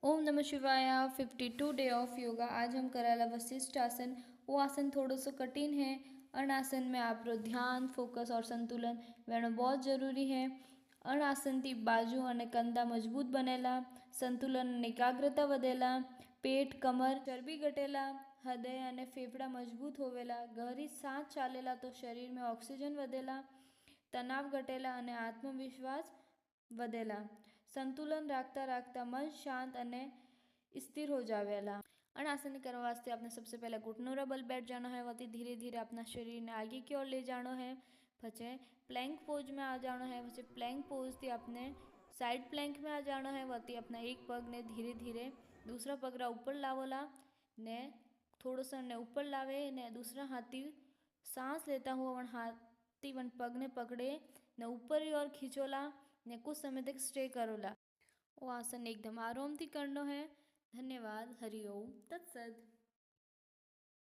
ओम नमः शिवाय। 52 day of yoga. आज हम कराला वशिष्ठ आसन। वो आसन थोड़ो सो कठिन है। अण आसन में आप ध्यान, फोकस और संतुलन वेणो बहुत जरूरी है। अण आसन थी बाजू और कंधा मजबूत बनेला, संतुलन और एकाग्रता वधेला, पेट, कमर, चरबी घटेला, हृदय और फेफड़ा मजबूत होवेला, गहरी सांस चालेला तो शरीर में ऑक्सीजन वधेला, तनाव घटेला और आत्मविश्वास वधेला, संतुलन राखता राखता मन शांत और स्थिर हो जावेला। अण आसन करने वास्ते आपने सबसे पहले घुटनों रा बल बैठ जाना है, वती धीरे धीरे अपना शरीर ने आगे की ओर ले जाना है। पछे प्लैंक पोज में आ जाना है। पछे प्लैंक पोज थी आपने साइड प्लैंक में आ जाना है, वती अपना एक पग ने धीरे धीरे दूसरा पग रा ऊपर लावोला ने थोड़ा सा ने ऊपर लावे ने दूसरा हाथी सांस लेता हुआ वन हाथी वन पग ने पकड़े ने ऊपर की ओर खींचोला ने कुछ समय तक स्टे करोला। वो आसन एकदम आराम थी करना है। धन्यवाद। हरिओम तत्सत।